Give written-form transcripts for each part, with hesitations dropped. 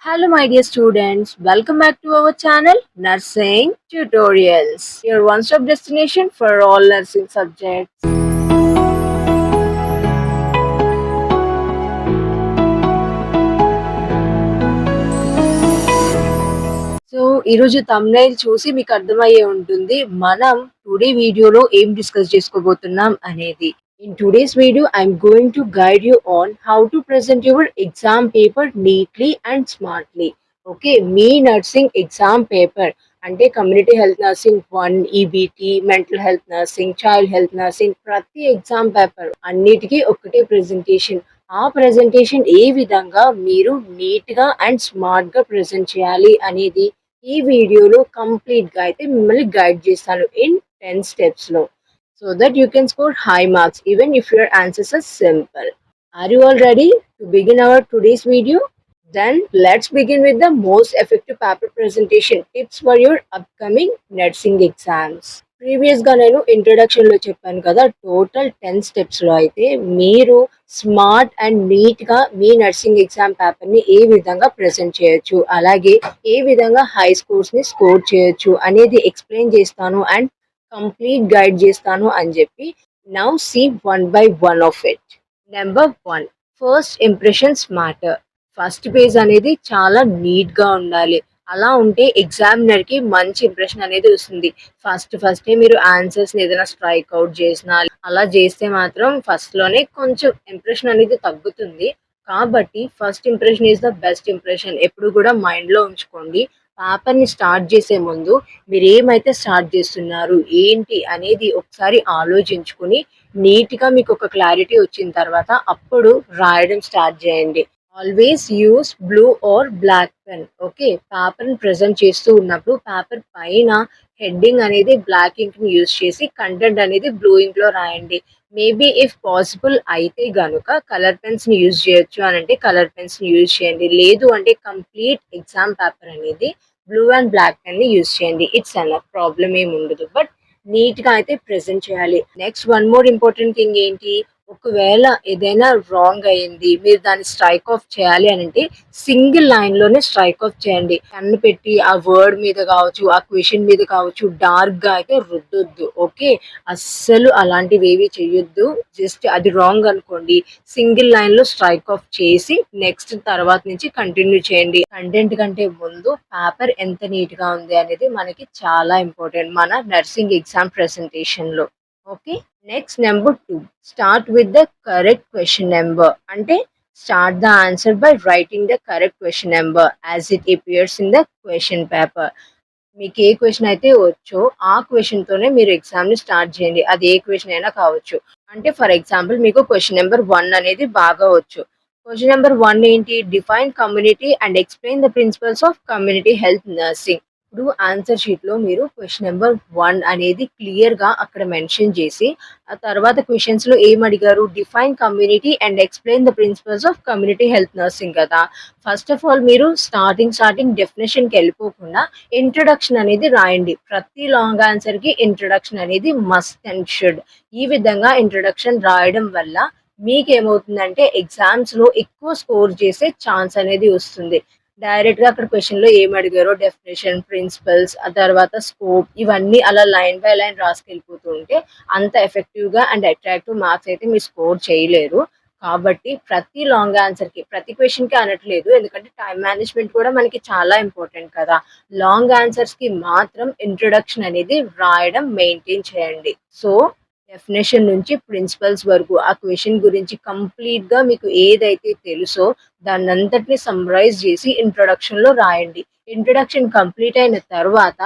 Hello, my dear students. Welcome back to our channel, Nursing Tutorials, your one-stop destination for all nursing subjects. So ఈరోజు thumbnail చూసి మీకు అర్థమయ్యే ఉంటుంది మనం today వీడియోలో ఏం డిస్కస్ చేసుకోబోతున్నాం అనేది. In today's video, I'm going to guide you on how to present your exam paper neatly and smartly. Okay, మీ నర్సింగ్ ఎగ్జామ్ పేపర్ అంటే community health nursing 1, EBT, mental health nursing, child health nursing ప్రతి exam paper అన్నిటికీ ఒకటే presentation. ఆ presentation ఏ విధంగా మీరు నీట్గా and స్మార్ట్గా ప్రెజెంట్ చేయాలి అనేది ఈ వీడియోలో కంప్లీట్గా అయితే మిమ్మల్ని గైడ్ చేస్తాను in 10 స్టెప్స్లో. So that you can score high marks even if your answers are simple. Are you all ready to begin our today's video? Then let's begin with the most effective paper presentation tips for your upcoming nursing exams. ప్రీవియస్గా నేను ఇంట్రొడక్షన్లో చెప్పాను కదా, total 10 స్టెప్స్లో అయితే మీరు smart and నీట్గా మీ nursing exam పేపర్ని ఏ విధంగా present చేయొచ్చు, అలాగే ఏ విధంగా హై స్కోర్స్ని స్కోర్ చేయొచ్చు అనేది ఎక్స్ప్లెయిన్ చేస్తాను అండ్ కంప్లీట్ గైడ్ చేస్తాను అని చెప్పి. Now see one by one of it. Number 1, first impressions matter. First page అనేది చాలా నీట్గా ఉండాలి. అలా ఉంటే ఎగ్జామినర్కి మంచి ఇంప్రెషన్ అనేది వస్తుంది. ఫస్టే మీరు ఆన్సర్స్ని ఏదైనా స్ట్రైక్ అవుట్ చేసినా అలా చేస్తే మాత్రం ఫస్ట్లోనే కొంచెం ఇంప్రెషన్ అనేది తగ్గుతుంది. కాబట్టి first impression is the best impression. ఎప్పుడు కూడా మైండ్లో ఉంచుకోండి. పేపర్ని స్టార్ట్ చేసే ముందు మీరు ఏమైతే స్టార్ట్ చేస్తున్నారు ఏంటి అనేది ఒకసారి ఆలోచించుకుని నీట్గా మీకు ఒక క్లారిటీ వచ్చిన తర్వాత అప్పుడు రాయడం స్టార్ట్ చేయండి. Always use blue or black pen. Okay, పేపర్ని ప్రజెంట్ చేస్తూ ఉన్నప్పుడు పేపర్ పైన హెడ్డింగ్ అనేది బ్లాక్ ఇంక్ని యూజ్ చేసి కంటెంట్ అనేది బ్లూ ఇంక్లో రాయండి. మేబీ ఇఫ్ పాసిబుల్ అయితే గనుక కలర్ పెన్స్ని యూజ్ చేయొచ్చు అని అంటే కలర్ పెన్స్ని యూజ్ చేయండి. లేదు అంటే కంప్లీట్ ఎగ్జామ్ పేపర్ అనేది బ్లూ అండ్ బ్లాక్ పెన్ని యూజ్ చేయండి. ఇట్స్ ఎనఫ్, ప్రాబ్లం ఏమి ఉండదు. బట్ నీట్గా అయితే ప్రెజెంట్ చేయాలి. Next one more important thing ఏంటి, ఒకవేళ ఏదైనా రాంగ్ అయ్యింది మీరు దాన్ని స్ట్రైక్ ఆఫ్ చేయాలి అని అంటే సింగిల్ లైన్లోనే స్ట్రైక్ ఆఫ్ చేయండి. కన్ను పెట్టి ఆ వర్డ్ మీద కావచ్చు, ఆ క్వశ్చన్ మీద కావచ్చు డార్క్గా అయితే రుద్దొద్దు. ఓకే, అస్సలు అలాంటివి ఏవి చెయ్యొద్దు. జస్ట్ అది రాంగ్ అనుకోండి, సింగిల్ లైన్లో స్ట్రైక్ ఆఫ్ చేసి నెక్స్ట్ తర్వాత నుంచి కంటిన్యూ చేయండి. కంటెంట్ కంటే ముందు పేపర్ ఎంత నీట్గా ఉంది అనేది మనకి చాలా ఇంపార్టెంట్ మన నర్సింగ్ ఎగ్జామ్ ప్రెజెంటేషన్లో. Okay, next number 2, start with the correct question number. అంటే start the answer by writing the correct question number as it appears in the question paper. మీకు ఏ క్వశ్చన్ అయితే వచ్చో ఆ క్వశ్చన్తోనే మీరు ఎగ్జామ్ని స్టార్ట్ చేయండి. అది ఏ క్వశ్చన్ అయినా కావచ్చు. అంటే ఫర్ ఎగ్జాంపుల్ మీకు క్వశ్చన్ నెంబర్ 1 అనేది బాగా వచ్చు. క్వశ్చన్ నెంబర్ 1 ఏంటి, define community and explain the principles of community health nursing. ఇప్పుడు ఆన్సర్ షీట్లో మీరు క్వశ్చన్ నెంబర్ 1 అనేది క్లియర్గా అక్కడ మెన్షన్ చేసి ఆ తర్వాత క్వశ్చన్స్లో ఏం అడిగారు, define community and explain the principles of community health nursing కదా. ఫస్ట్ ఆఫ్ ఆల్ మీరు స్టార్టింగ్ డెఫినేషన్కి వెళ్ళిపోకుండా ఇంట్రొడక్షన్ అనేది రాయండి. ప్రతి లాంగ్ ఆన్సర్కి ఇంట్రొడక్షన్ అనేది మస్ట్ అండ్ షుడ్. ఈ విధంగా ఇంట్రొడక్షన్ రాయడం వల్ల మీకేమవుతుందంటే ఎగ్జామ్స్లో ఎక్కువ స్కోర్ చేసే ఛాన్స్ అనేది వస్తుంది. డైరెక్ట్గా అక్కడ క్వశ్చన్లో ఏం అడిగారో డెఫినేషన్, ప్రిన్సిపల్స్, ఆ తర్వాత స్కోప్ ఇవన్నీ అలా లైన్ బై లైన్ రాసుకెళ్ళిపోతూ ఉంటే అంత ఎఫెక్టివ్గా అండ్ అట్రాక్టివ్ మార్క్స్ అయితే మీరు స్కోర్ చేయలేరు. కాబట్టి ప్రతి లాంగ్ ఆన్సర్కి, ప్రతి క్వశ్చన్కి అనట్లేదు, ఎందుకంటే టైం మేనేజ్మెంట్ కూడా మనకి చాలా ఇంపార్టెంట్ కదా. లాంగ్ ఆన్సర్స్కి మాత్రం ఇంట్రొడక్షన్ అనేది రాయడం మెయింటైన్ చేయండి. సో డెఫినేషన్ నుంచి ప్రిన్సిపల్స్ వరకు ఆ క్వశ్చన్ గురించి కంప్లీట్గా మీకు ఏదైతే తెలుసో దాన్నంతటిని సమ్మరైజ్ చేసి ఇంట్రొడక్షన్లో రాయండి. ఇంట్రొడక్షన్ కంప్లీట్ అయిన తర్వాత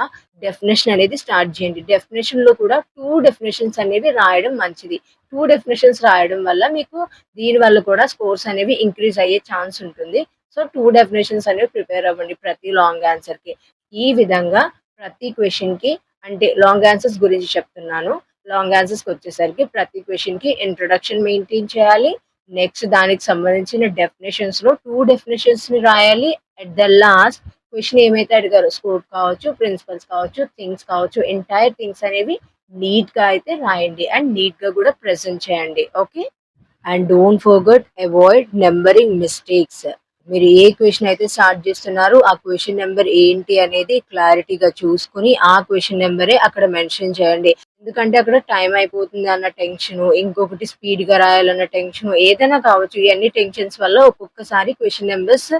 డెఫినేషన్ అనేది స్టార్ట్ చేయండి. డెఫినేషన్లో కూడా 2 డెఫినేషన్స్ అనేవి రాయడం మంచిది. 2 డెఫినేషన్స్ రాయడం వల్ల మీకు దీనివల్ల కూడా స్కోర్స్ అనేవి ఇంక్రీజ్ అయ్యే ఛాన్స్ ఉంటుంది. సో 2 డెఫినేషన్స్ అనేవి ప్రిపేర్ అవ్వండి ప్రతి లాంగ్ ఆన్సర్కి. ఈ విధంగా ప్రతి క్వశ్చన్కి, అంటే లాంగ్ ఆన్సర్స్ గురించి చెప్తున్నాను, లాంగ్ ఆన్సర్స్కి వచ్చేసరికి ప్రతి క్వశ్చన్కి ఇంట్రొడక్షన్ మెయింటైన్ చేయాలి. నెక్స్ట్ దానికి సంబంధించిన డెఫినేషన్స్లో 2 డెఫినేషన్స్ని రాయాలి. అట్ ద లాస్ట్ క్వశ్చన్ ఏమైతే అడిగారో స్కోప్ కావచ్చు, ప్రిన్సిపల్స్ కావచ్చు, థింగ్స్ కావచ్చు, ఎంటైర్ థింగ్స్ అనేవి నీట్గా అయితే రాయండి అండ్ నీట్గా కూడా ప్రెజెంట్ చేయండి. Okay, and don't forget avoid numbering mistakes. మీరు ఏ క్వెషన్ అయితే స్టార్ట్ చేస్తున్నారో ఆ క్వెషన్ నెంబర్ ఏంటి అనేది క్లారిటీగా చూసుకొని ఆ క్వెషన్ నెంబరే అక్కడ మెన్షన్ చేయండి. ఎందుకంటే అక్కడ టైం అయిపోతుంది అన్న టెన్షను, ఇంకొకటి స్పీడ్‌గా రాయాలన్న టెన్షను ఏదైనా కావచ్చు. ఇయన్నీ టెన్షన్స్ వల్ల ఒక్కొక్కసారి క్వెషన్ నంబర్స్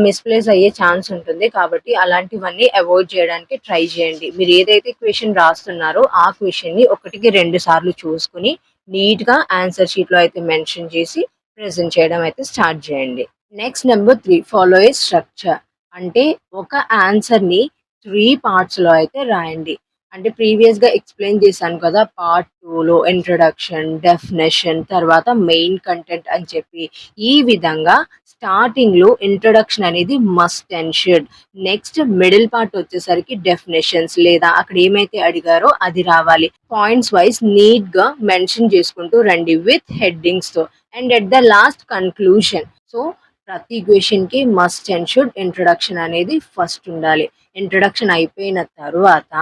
మిస్‌ప్లేస్ అయ్యే ఛాన్స్ ఉంటుంది. కాబట్టి అలాంటివన్నీ అవాయిడ్ చేయడానికి ట్రై చేయండి. మీరు ఏదైతే క్వెషన్ రాస్తున్నారో ఆ క్వెషన్‌ని ఒకటికి 2 సార్లు చూసుకొని నీట్‌గా ఆన్సర్ షీట్‌లో అయితే మెన్షన్ చేసి ప్రెజెంట్ చేయడం అయితే స్టార్ట్ చేయండి. నెక్స్ట్ నెంబర్ 3 ఫాలో ఏ స్ట్రక్చర్. అంటే ఒక ఆన్సర్‌ని 3 పార్ట్స్‌లో అయితే రాయండి. అంటే ప్రీవియస్‌గా ఎక్స్‌ప్లెయిన్ చేశాను కదా! పార్ట్ 2లో ఇంట్రొడక్షన్, డెఫినిషన్ తర్వాత మెయిన్ కంటెంట్ అని చెప్పి. ఈ విధంగా స్టార్టింగ్‌లో ఇంట్రొడక్షన్ అనేది must and should. Next middle part వచ్చేసరికి డెఫినిషన్స్ లేదా అక్కడ ఏమైతే అడిగారో అది రావాలి. పాయింట్స్ వైస్ నీట్‌గా మెన్షన్ చేసుకుంటూ రండి విత్ హెడ్డింగ్స్‌తో. And at the last conclusion. So ప్రతి క్వెషన్‌కి మస్ట్ అండ్ షుడ్ ఇంట్రొడక్షన్ అనేది ఫస్ట్ ఉండాలి. ఇంట్రొడక్షన్ అయిపోయిన తరువాత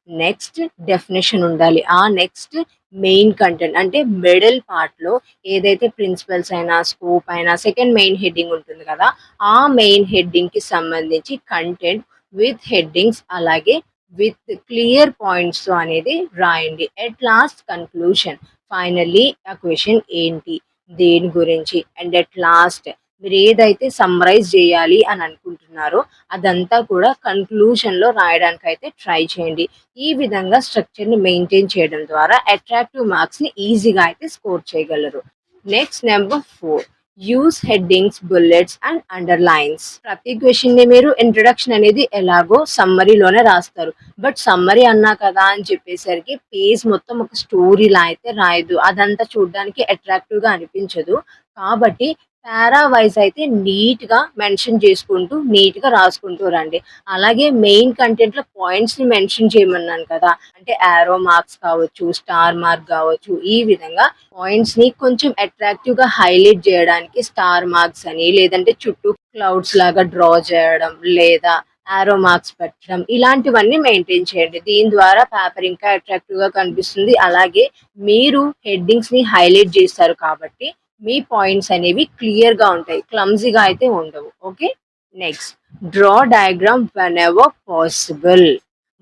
నెక్స్ట్ డెఫినిషన్ ఉండాలి. ఆ నెక్స్ట్ మెయిన్ కంటెంట్ అంటే మిడిల్ పార్ట్‌లో ఏదైతే ప్రిన్సిపల్స్ అయినా, స్కోప్ అయినా సెకండ్ మెయిన్ హెడ్డింగ్ ఉంటుంది కదా! ఆ మెయిన్ హెడ్డింగ్‌కి సంబంధించి కంటెంట్ విత్ హెడ్డింగ్స్ అలాగే విత్ క్లియర్ పాయింట్స్‌తో అనేది రాయండి. At last conclusion. ఫైనల్లీ ఆ క్వెషన్ ఏంటి? దేని గురించి? అండ్ ఎట్ లాస్ట్ మీరేదైతే సమ్మరైజ్ జేయాలి అని అనుకుంటున్నారో అదంతా కూడా కన్క్లూషన్‌లో రాయడానికైతే ట్రై చేయండి. ఈ విధంగా స్ట్రక్చర్‌ని మెయింటైన్ చేయడం ద్వారా అట్రాక్టివ్ మార్క్స్‌ని ఈజీగా అయితే స్కోర్ చేయగలరు. Next number 4 use headings, bullets and underlines. ప్రతి క్వెషన్‌ని మీరు ఇంట్రొడక్షన్ అనేది ఎలాగో సమ్మరీలోనే రాస్తారు. బట్ సమ్మరీ అన్నా కదా అని చెప్పేసరికి పేజ్ మొత్తం ఒక స్టోరీలా అయితే రాయొద్దు. అదంతా చూడ్డానికి అట్రాక్టివ్‌గా అనిపించదు. కాబట్టి పారా వైస్ అయితే నీట్‌గా మెన్షన్ చేసుకుంటూ, నీట్‌గా రాసుకుంటూ రండి. అలాగే మెయిన్ కంటెంట్‌లో పాయింట్స్‌ని మెన్షన్ చేయమన్నాను కదా! అంటే యారో మార్క్స్ కావచ్చు, స్టార్ మార్క్ కావచ్చు, ఈ విధంగా పాయింట్స్‌ని కొంచెం అట్రాక్టివ్‌గా హైలైట్ చేయడానికి స్టార్ మార్క్స్ అని, లేదంటే చుట్టూ క్లౌడ్స్ లాగా డ్రా చేయడం, లేదా యారో మార్క్స్ పెట్టడం ఇలాంటివన్నీ మెయింటైన్ చేయండి. దీని ద్వారా పేపర్ ఇంకా అట్రాక్టివ్‌గా కనిపిస్తుంది. అలాగే మీరు హెడ్డింగ్స్‌ని హైలైట్ చేస్తారు కాబట్టి మీ పాయింట్స్ అనేవి క్లియర్‌గా ఉంటాయి. క్లమ్జీగా అయితే ఉండవు. Okay. Next draw diagram whenever possible.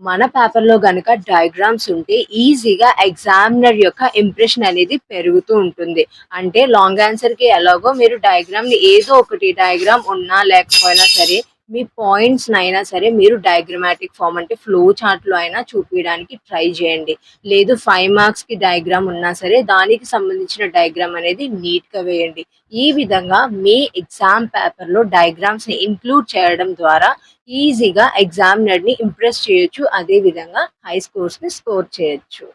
మన పేపర్‌లో గనక డయాగ్రామ్స్ ఉంటే ఈజీగా ఎగ్జామినర్ యొక్క ఇంప్రెషన్ అనేది పెరుగుతూ ఉంటుంది. అంటే లాంగ్ ఆన్సర్‌కి ఎలాగో మీరు డయాగ్రామ్‌ని ఏదో ఒకటి డయాగ్రామ్ ఉన్నా లేకపోయినా సరే మీ పాయింట్స్‌నైనా సరే మీరు డయాగ్రమాటిక్ ఫార్మ్ అంటే ఫ్లో చార్ట్‌లో అయినా చూపియడానికి ట్రై చేయండి. లేదు 5 మార్క్స్‌కి డయాగ్రామ్ ఉన్నా సరే దానికి సంబంధించిన డయాగ్రామ్ అనేది నీట్‌గా వేయండి. ఈ విధంగా మీ ఎగ్జామ్ పేపర్‌లో డయాగ్రామ్స్‌ని ఇంక్లూడ్ చేయడం ద్వారా ఈజీగా ఎగ్జామినర్‌ని ఇంప్రెస్ చేయొచ్చు. అదే విధంగా హై స్కోర్స్‌ని స్కోర్ చేయొచ్చు.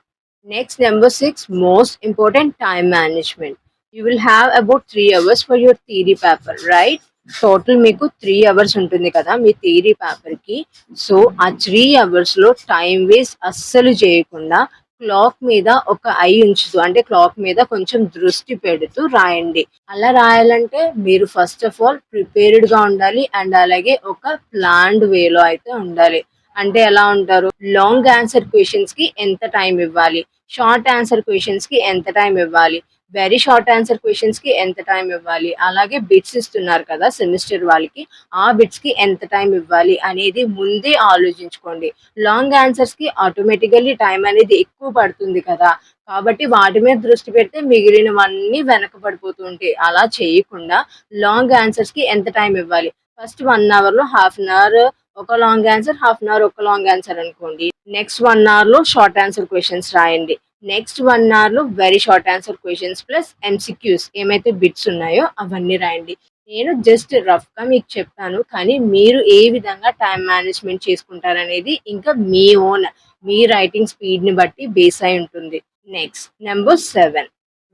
Next number 6 most important time management. You will have about 3 hours for your theory paper right? Total మీకు 3 అవర్స్ ఉంటుంది కదా మీ థియరీ పేపర్‌కి. సో, ఆ 3 అవర్స్‌లో టైమ్ వేస్ట్ అస్సలు చేయకుండా క్లాక్ మీద ఒక ఐ ఉంచుతూ అంటే క్లాక్ మీద కొంచెం దృష్టి పెడుతూ రాయండి. అలా రాయాలంటే మీరు ఫస్ట్ ఆఫ్ ఆల్ ప్రిపేర్డ్‌గా ఉండాలి. అండ్ అలాగే ఒక ప్లాన్డ్ వేలో అయితే ఉండాలి. అంటే ఎలా ఉంటారు? లాంగ్ ఆన్సర్ క్వెషన్స్‌కి ఎంత టైం ఇవ్వాలి? షార్ట్ ఆన్సర్ క్వెషన్స్‌కి ఎంత టైం ఇవ్వాలి? వెరీ షార్ట్ ఆన్సర్ క్వెషన్స్‌కి ఎంత టైం ఇవ్వాలి? అలాగే బిట్స్ ఇస్తున్నారు కదా సెమిస్టర్ వాళ్ళకి. ఆ బిట్స్‌కి ఎంత టైం ఇవ్వాలి అనేది ముందే ఆలోచించుకోండి. లాంగ్ ఆన్సర్స్‌కి ఆటోమేటికల్లీ టైం అనేది ఎక్కువ పడుతుంది కదా! కాబట్టి వాటి మీద దృష్టి పెడితే మిగిలినవన్నీ వెనక పడిపోతూ ఉంటాయి. అలా చేయకుండా లాంగ్ ఆన్సర్స్‌కి ఎంత టైం ఇవ్వాలి? ఫస్ట్ 1 అవర్‌లో హాఫ్ అన్ అవర్ ఒక long answer, half an hour ఒక లాంగ్ ఆన్సర్ అనుకోండి. నెక్స్ట్ 1 అవర్‌లో షార్ట్ ఆన్సర్ క్వెషన్స్ రాయండి. నెక్స్ట్ 1 అవర్‌లో very short answer questions plus MCQs ఏమైతే బిట్స్ ఉన్నాయో అవన్నీ రాయండి. నేను జస్ట్ రఫ్‌గా మీకు చెప్పాను. కానీ మీరు ఏ విధంగా టైమ్ మేనేజ్‌మెంట్ చేసుకుంటారనేది ఇంకా మీ ఓన్. మీ రైటింగ్ స్పీడ్‌ని బట్టి బేస్ అయి ఉంటుంది. Next number 7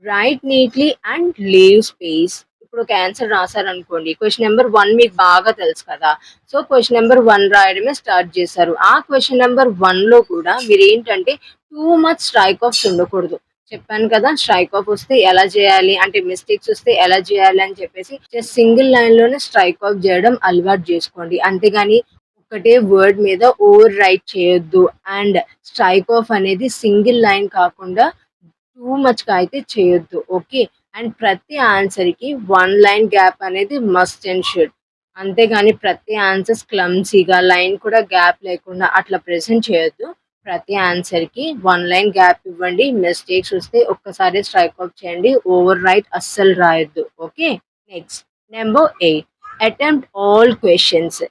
right neatly and leave space. ఇప్పుడు ఒక ఆన్సర్ రాసారనుకోండి. క్వెషన్ నంబర్ 1 మీకు బాగా తెలుసు కదా! సో, క్వెషన్ నంబర్ 1 రాయడమే స్టార్ట్ చేశారు. ఆ క్వెషన్ నంబర్ 1లో కూడా మీరేంటంటే టూ మచ్ స్ట్రైక్ ఆఫ్స్ ఉండకూడదు. చెప్పాను కదా! స్ట్రైక్ ఆఫ్ వస్తే ఎలా చేయాలి? అంటే మిస్టేక్స్ వస్తే ఎలా చేయాలి అని చెప్పేసి జస్ట్ సింగిల్ లైన్‌లోనే స్ట్రైక్ ఆఫ్ చేయడం అలవాటు చేసుకోండి. అంతేగాని ఒకటే వర్డ్ మీద ఓవర్ రైట్ చేయొద్దు. అండ్ స్ట్రైక్ ఆఫ్ అనేది సింగిల్ లైన్ కాకుండా టూ మచ్‌గా అయితే చేయొద్దు. ఓకే. అండ్ ప్రతి ఆన్సర్‌కి 1 లైన్ గ్యాప్ అనేది మస్ట్ అండ్ షుడ్. అంతేగాని ప్రతి ఆన్సర్స్ క్లమ్సీగా లైన్ కూడా గ్యాప్ లేకుండా అట్లా ప్రెజెంట్ చేయొద్దు. ప్రతి ఆన్సర్‌కి 1 లైన్ గ్యాప్ ఇవ్వండి. మిస్టేక్స్ వస్తే ఒక్కసారి స్ట్రైక్ ఔట్ చేయండి. ఓవర్ రైట్ అస్సలు రాయొద్దు. Okay. Next number 8 attempt all questions.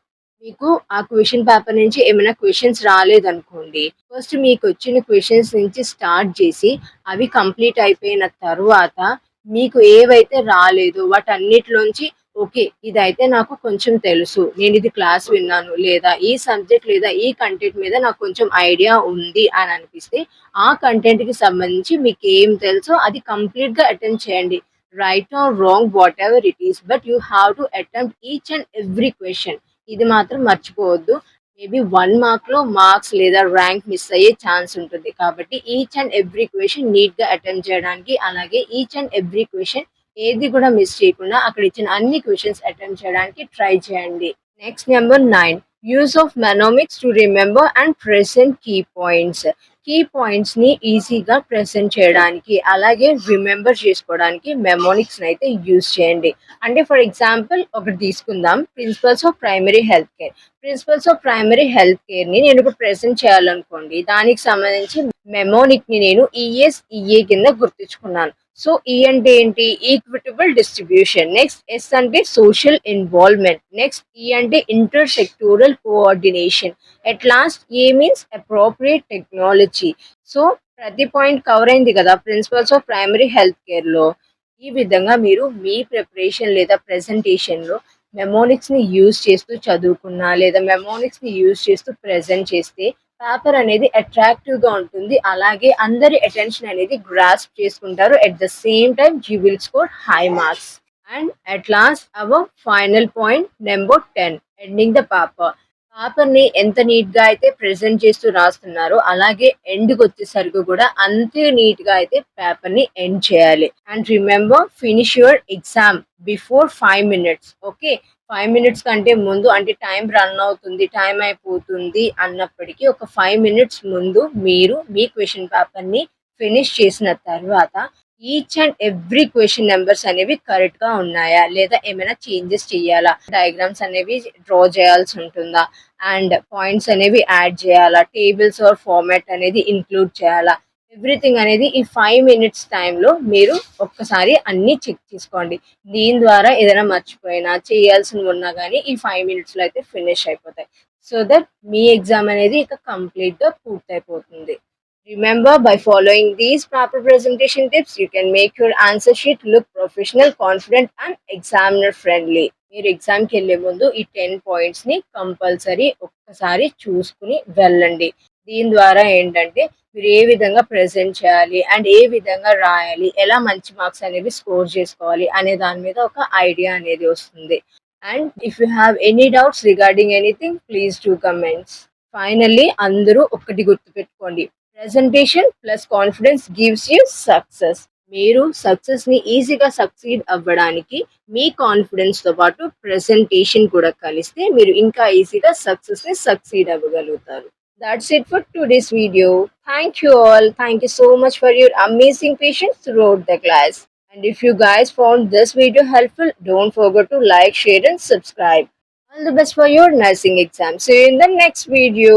మీకు ఆ క్వెషన్ పేపర్ నుంచి ఏమైనా క్వెషన్స్ రాలేదనుకోండి. ఫస్ట్ మీకొచ్చిన క్వెషన్స్ నుంచి స్టార్ట్ చేసి అవి కంప్లీట్ అయిపోయిన తరువాత మీకు ఏవైతే రాలేదో వాటన్నిటిలోంచి ఓకే. ఇదైతే నాకు కొంచెం తెలుసు. నేనిది క్లాస్ విన్నాను. లేదా ఈ సబ్జెక్ట్ లేదా ఈ కంటెంట్ మీద నాకు కొంచెం ఐడియా ఉంది అని అనిపిస్తే, ఆ కంటెంట్‌కి సంబంధించి మీకేం తెలుసో అది కంప్లీట్‌గా అటెంప్ట్ చేయండి. Right are wrong whatever it is. But you have to attempt each and every question. ఇది మాత్రం మర్చిపోవద్దు. మేబీ 1 మార్క్‌లో మార్క్స్ లేదా ర్యాంక్ మిస్ అయ్యే ఛాన్స్ ఉంటుంది. కాబట్టి ఈచ్ అండ్ ఎవ్రీ క్వెషన్ నీట్‌గా అటెంప్ట్ చేయడానికి, అలాగే ఈచ్ అండ్ ఎవ్రీ క్వెషన్ ఏది కూడా మిస్ చేయకుండా అక్కడ ఇచ్చిన అన్ని క్వెషన్స్ అటెంప్ట్ చేయడానికి ట్రై చేయండి. Next number 9 use of mnemonics to remember and present key points. Key points ని ఈజీగా ప్రెజెంట్ చేయడానికి అలాగే రిమెంబర్ చేసుకోవడానికి మెమోనిక్స్ అయితే యూజ్ చేయండి. అంటే ఫర్ ఎగ్జాంపుల్ ఒకటి తీసుకుందాం, principles of primary health care. Principles of primary health care ని నేను ఇప్పుడు ప్రెజెంట్ చేయాలనుకోండి, దానికి సంబంధించి మెమోనిక్ ని నేను ఈఎస్ఈఏ కింద గుర్తించుకున్నాను. సో ఈ అంటే ఏంటి? Equitable distribution. నెక్స్ట్ ఎస్ అంటే సోషల్ ఇన్వాల్వ్మెంట్. నెక్స్ట్ ఈ అంటే intersectoral coordination. At last A means appropriate technology. So ప్రతి పాయింట్ కవర్ అయింది కదా principles of primary health care లో. ఈ విధంగా మీరు మీ ప్రిపరేషన్ లేదా ప్రెజెంటేషన్ లో మెమోనిక్స్ ని యూజ్ చేస్తూ చదువుకున్నా లేదా మెమోనిక్స్ ని యూజ్ చేస్తూ ప్రెజెంట్ చేస్తే పేపర్ అనేది అట్రాక్టివ్ గా ఉంటుంది. అలాగే అందరి అటెన్షన్ అనేది గ్రాస్ప్ చేసుకుంటారు. At the same time you will score high marks. And at last hour final point number 10 ending the paper. Paper ని ఎంత నీట్ గా అయితే ప్రెజెంట్ చేస్తూ రాస్తున్నారో అలాగే ఎండ్ కి వచ్చేసరికి కూడా అంతే నీట్ గా అయితే పేపర్ ని ఎండ్ చేయాలి. And remember finish your exam before 5 minutes. Okay. 5 minutes కంటే ముందు అంటే టైం రన్ అవుతుంది, టైం అయిపోతుంది అన్నప్పటికీ ఒక 5 మినిట్స్ ముందు మీరు మీ క్వెషన్ పేపర్ ని ఫినిష్ చేసిన తర్వాత each and every question numbers అనేవి కరెక్ట్ గా ఉన్నాయా లేదా ఏమైనా చేంజెస్ చేయాలా, డయాగ్రామ్స్ అనేవి డ్రా చేయాల్సి ఉంటుందా, అండ్ పాయింట్స్ అనేవి యాడ్ చేయాలా, టేబుల్స్ ఆర్ ఫార్మాట్ అనేది ఇంక్లూడ్ చేయాలా, ఎవ్రీథింగ్ అనేది ఈ 5 మినిట్స్ టైంలో మీరు ఒక్కసారి అన్ని చెక్ చేసుకోండి. దీని ద్వారా ఏదైనా మర్చిపోయినా చేయాల్సినవి ఉన్నా కానీ ఈ 5 మినిట్స్లో అయితే ఫినిష్ అయిపోతాయి. సో దట్ మీ ఎగ్జామ్ అనేది ఇక కంప్లీట్గా పూర్తయిపోతుంది. Remember, by following these proper presentation tips, you can make your answer sheet look professional, confident, and examiner friendly. మీరు ఎగ్జామ్కి వెళ్ళే ముందు ఈ 10 పాయింట్స్ని కంపల్సరీ ఒక్కసారి చూసుకుని వెళ్ళండి. దీని ద్వారా ఏంటంటే మీరు ఏ విధంగా ప్రెజెంట్ చేయాలి అండ్ ఏ విధంగా రాయాలి, ఎలా మంచి మార్క్స్ అనేవి స్కోర్ చేసుకోవాలి అనే దాని మీద ఒక ఐడియా అనేది వస్తుంది. And if you have any doubts regarding anything please do comments. Finally అందరూ ఒక్కటి గుర్తుపెట్టుకోండి, presentation plus confidence gives you success. మీరు సక్సెస్ ని ఈజీగా సక్సీడ్ అవ్వడానికి మీ కాన్ఫిడెన్స్ తో పాటు ప్రెజెంటేషన్ కూడా కలిస్తే మీరు ఇంకా ఈజీగా సక్సెస్ ని succeed అవ్వగలుగుతారు. That's it for today's video. Thank you all. Thank you so much for your amazing patience throughout the class. And if you guys found this video helpful, don't forget to like, share and subscribe. All the best for your nursing exam. See you in the next video.